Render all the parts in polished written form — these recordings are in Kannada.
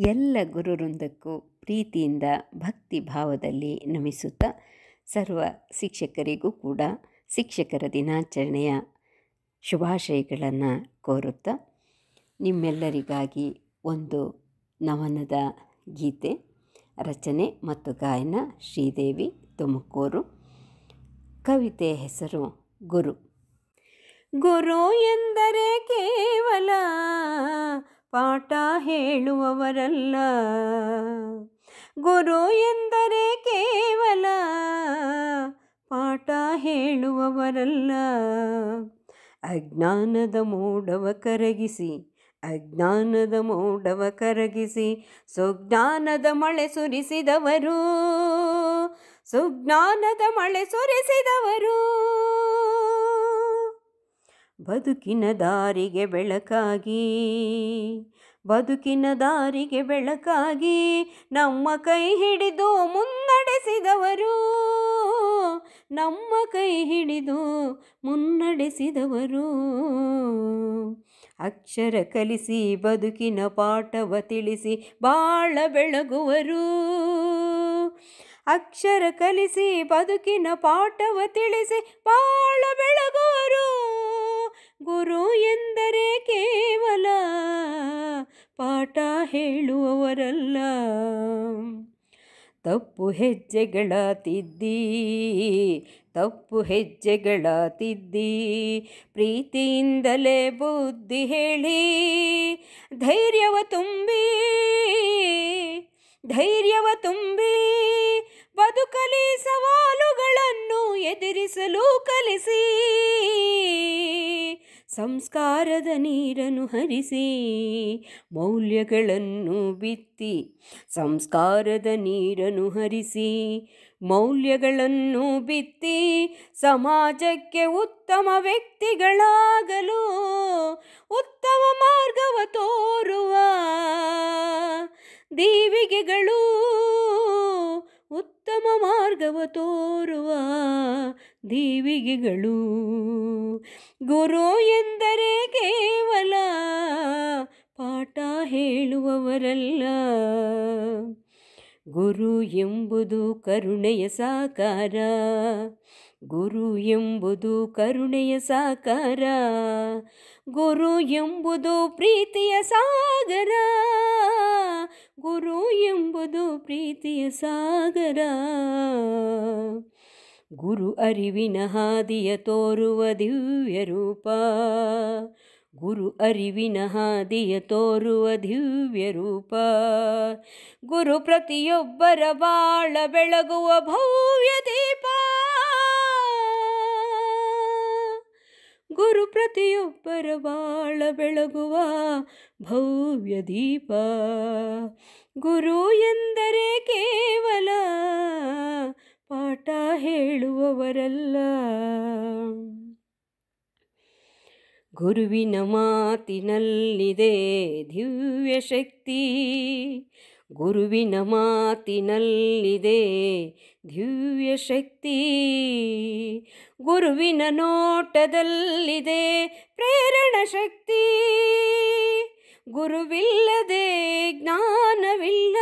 ಎಲ್ಲ ಗುರುವೃಂದಕ್ಕೂ ಪ್ರೀತಿಯಿಂದ ಭಕ್ತಿ ಭಾವದಲ್ಲಿ ನಮಿಸುತ್ತಾ ಸರ್ವ ಶಿಕ್ಷಕರಿಗೂ ಕೂಡ ಶಿಕ್ಷಕರ ದಿನಾಚರಣೆಯ ಶುಭಾಶಯಗಳನ್ನು ಕೋರುತ್ತಾ ನಿಮ್ಮೆಲ್ಲರಿಗಾಗಿ ಒಂದು ನವನದ ಗೀತೆ ರಚನೆ ಮತ್ತು ಗಾಯನ ಶ್ರೀದೇವಿ ತುಮಕೂರು. ಕವಿತೆ ಹೆಸರು ಗುರು. ಗುರು ಎಂದರೆ ಕೇವಲ ಪಾಠ ಹೇಳುವವರಲ್ಲ, ಗುರು ಎಂದರೆ ಕೇವಲ ಪಾಠ ಹೇಳುವವರಲ್ಲ. ಅಜ್ಞಾನದ ಮೋಡವ ಕರಗಿಸಿ, ಅಜ್ಞಾನದ ಮೋಡವ ಕರಗಿಸಿ ಸುಜ್ಞಾನದ ಮಳೆ ಸುರಿಸಿದವರು, ಸುಜ್ಞಾನದ ಮಳೆ ಸುರಿಸಿದವರು. ಬದುಕಿನ ದಾರಿಗೆ ಬೆಳಕಾಗಿ, ಬದುಕಿನ ದಾರಿಗೆ ಬೆಳಕಾಗಿ ನಮ್ಮ ಕೈ ಹಿಡಿದು ಮುನ್ನಡೆಸಿದವರು, ನಮ್ಮ ಕೈ ಹಿಡಿದು ಮುನ್ನಡೆಸಿದವರು. ಅಕ್ಷರ ಕಲಿಸಿ ಬದುಕಿನ ಪಾಠವ ತಿಳಿಸಿ ಬಾಳ ಬೆಳಗುವರು, ಅಕ್ಷರ ಕಲಿಸಿ ಬದುಕಿನ ಪಾಠವ ತಿಳಿಸಿ ಬಾಳ ಬೆಳಗುವರು. ಗುರು ಎಂದರೆ ಕೇವಲ ಪಾಠ ಹೇಳುವವರಲ್ಲ. ತಪ್ಪು ಹೆಜ್ಜೆಗಳ ತಿದ್ದಿ, ತಪ್ಪು ಹೆಜ್ಜೆಗಳ ತಿದ್ದಿ ಪ್ರೀತಿಯಿಂದಲೇ ಬುದ್ಧಿ ಹೇಳಿ ಧೈರ್ಯವ ತುಂಬಿ, ಧೈರ್ಯವ ತುಂಬಿ ಬದುಕಲಿ ಸವಾಲುಗಳನ್ನು ಎದುರಿಸಲು ಕಲಿಸಿ, ಸಂಸ್ಕಾರದ ನೀರನ್ನು ಹರಿಸಿ ಮೌಲ್ಯಗಳನ್ನು ಬಿತ್ತಿ, ಸಂಸ್ಕಾರದ ನೀರನ್ನು ಹರಿಸಿ ಮೌಲ್ಯಗಳನ್ನು ಬಿತ್ತಿ ಸಮಾಜಕ್ಕೆ ಉತ್ತಮ ವ್ಯಕ್ತಿಗಳಾಗಲು ಉತ್ತಮ ಮಾರ್ಗವ ತೋರುವ ದೀವಿಗೆಗಳು, ಉತ್ತಮ ಮಾರ್ಗವ ತೋರುವ ದೀವಿಗೆಗಳು. ಗುರು ಎಂದರೆ ಕೇವಲ ಪಾಠ ಹೇಳುವವರಲ್ಲ. ಗುರು ಎಂಬುದು ಕರುಣೆಯ ಸಾಕಾರ, ಗುರು ಎಂಬುದು ಕರುಣೆಯ ಸಾಕಾರ, ಗುರು ಎಂಬುದು ಪ್ರೀತಿಯ ಸಾಗರ, ಗುರು ಎಂಬುದು ಪ್ರೀತಿಯ ಸಾಗರ. ಗುರು ಅರಿವಿನ ಹಾದಿಯ ತೋರುವ ದಿವ್ಯ ರೂಪ, ಗುರು ಅರಿವಿನ ಹಾದಿಯ ತೋರುವ ದಿವ್ಯ ರೂಪ. ಗುರು ಪ್ರತಿಯೊಬ್ಬರ ಬಾಳ ಬೆಳಗುವ ಭವ್ಯ ದೀಪ, ಗುರು ಪ್ರತಿಯೊಬ್ಬರ ಬಾಳ ಬೆಳಗುವ ಭವ್ಯ ದೀಪ. ಗುರು ಎಂದರೆ ಕೇವಲ ಪಾಠ ಹೇಳುವವರಲ್ಲ. ಗುರುವಿನ ಮಾತಿನಲ್ಲಿದೆ ದಿವ್ಯ ಶಕ್ತಿ, ಗುರುವಿನ ಮಾತಿನಲ್ಲಿದೆ ದಿವ್ಯ ಶಕ್ತಿ. ಗುರುವಿನ ನೋಟದಲ್ಲಿದೆ ಪ್ರೇರಣ ಶಕ್ತಿ, ಗುರುವಿಲ್ಲದೆ ಜ್ಞಾನವಿಲ್ಲ,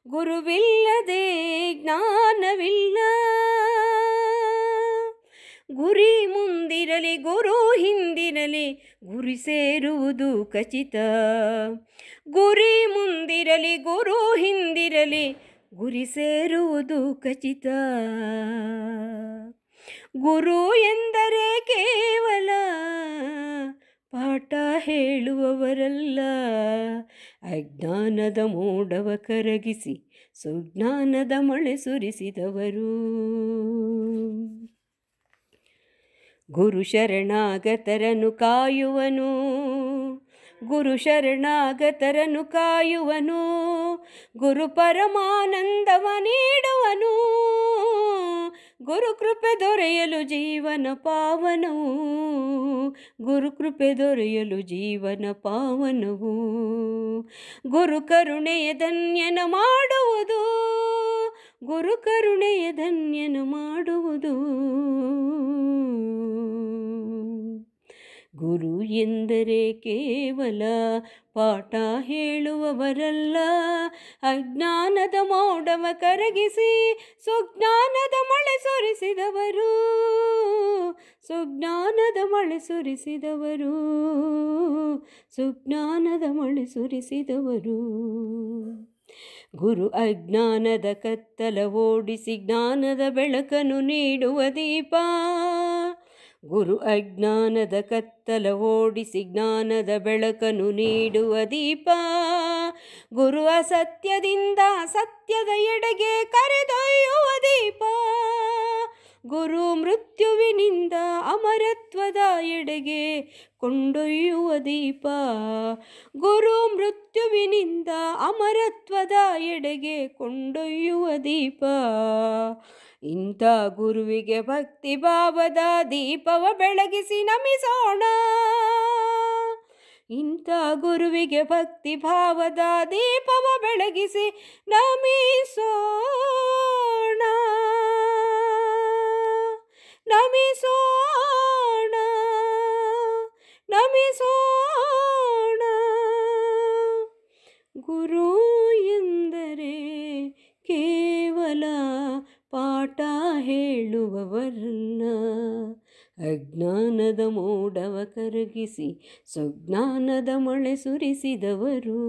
ಗುರುವಿಲ್ಲದೆ ಜ್ಞಾನವಿಲ್ಲ. ಗುರಿ ಮುಂದಿರಲಿ ಗುರು ಹಿಂದಿರಲಿ ಗುರಿ ಸೇರುವುದು ಖಚಿತ, ಗುರಿ ಮುಂದಿರಲಿ ಗುರು ಹಿಂದಿರಲಿ ಗುರಿ ಸೇರುವುದು ಖಚಿತ. ಗುರು ಎಂದರೆ ಕೇವಲ ಪಾಠ ಹೇಳುವವರಲ್ಲ, ಅಜ್ಞಾನದ ಮೋಡವ ಕರಗಿಸಿ ಸುಜ್ಞಾನದ ಮಳೆ ಸುರಿಸಿದವರು. ಗುರು ಶರಣಾಗತರನು ಕಾಯುವನು, ಗುರು ಶರಣಾಗತರನು ಕಾಯುವನು, ಗುರು ಪರಮಾನಂದವ ನೀಡುವನು. ಗುರು ಕೃಪೆ ದೊರೆಯಲು ಜೀವನ ಪಾವನವು, ಗುರು ಕೃಪೆ ದೊರೆಯಲು ಜೀವನ ಪಾವನವು. ಗುರು ಕರುಣೆಯ ಧನ್ಯನ ಮಾಡುವುದು, ಗುರು ಕರುಣೆಯ ಧನ್ಯನ ಮಾಡುವುದು. ಗುರು ಎಂದರೆ ಕೇವಲ ಪಾಠ ಹೇಳುವವರಲ್ಲ, ಅಜ್ಞಾನದ ಮೋಡವ ಕರಗಿಸಿ ಸುಜ್ಞಾನದ ಮಳೆ ಸುರಿಸಿದವರು, ಸುಜ್ಞಾನದ ಮಳೆ ಸುರಿಸಿದವರು, ಸುಜ್ಞಾನದ ಮಳೆ ಸುರಿಸಿದವರು. ಗುರು ಅಜ್ಞಾನದ ಕತ್ತಲ ಓಡಿಸಿ ಜ್ಞಾನದ ಬೆಳಕನ್ನು ನೀಡುವ ದೀಪ, ಗುರು ಅಜ್ಞಾನದ ಕತ್ತಲ ಓಡಿಸಿ ಜ್ಞಾನದ ಬೆಳಕನ್ನು ನೀಡುವ ದೀಪ. ಗುರು ಅಸತ್ಯದಿಂದ ಸತ್ಯದ ಎಡೆಗೆ ಕರೆದೊಯ್ಯುವ ದೀಪ, ಗುರು ಮೃತ್ಯುವಿನಿಂದ ಅಮರತ್ವದ ಎಡೆಗೆ ಕೊಂಡೊಯ್ಯುವ ದೀಪ, ಗುರು ಮೃತ್ಯುವಿನಿಂದ ಅಮರತ್ವದ ಎಡೆಗೆ ಕೊಂಡೊಯ್ಯುವ ದೀಪ. ಇಂಥ ಗುರುವಿಗೆ ಭಕ್ತಿ ಭಾವದ ದೀಪವ ಬೆಳಗಿಸಿ ನಮಿಸೋಣ, ಇಂಥ ಗುರುವಿಗೆ ಭಕ್ತಿ ಭಾವದ ದೀಪವ ಬೆಳಗಿಸಿ ನಮಿಸೋಣ, ನಮಿಸೋಣ, ನಮಿಸೋಣ. ಗುರು ಎಂದರೆ ಕೇವಲ ಪಾಠ ಹೇಳುವವರಲ್ಲ, ಅಜ್ಞಾನದ ಮೋಡವ ಕರಗಿಸಿ ಸುಜ್ಞಾನದ ಮಳೆ ಸುರಿಸಿದವರು,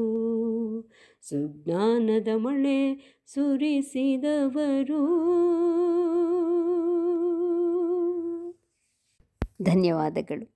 ಸುಜ್ಞಾನದ ಮಳೆ ಸುರಿಸಿದವರು. ಧನ್ಯವಾದಗಳು.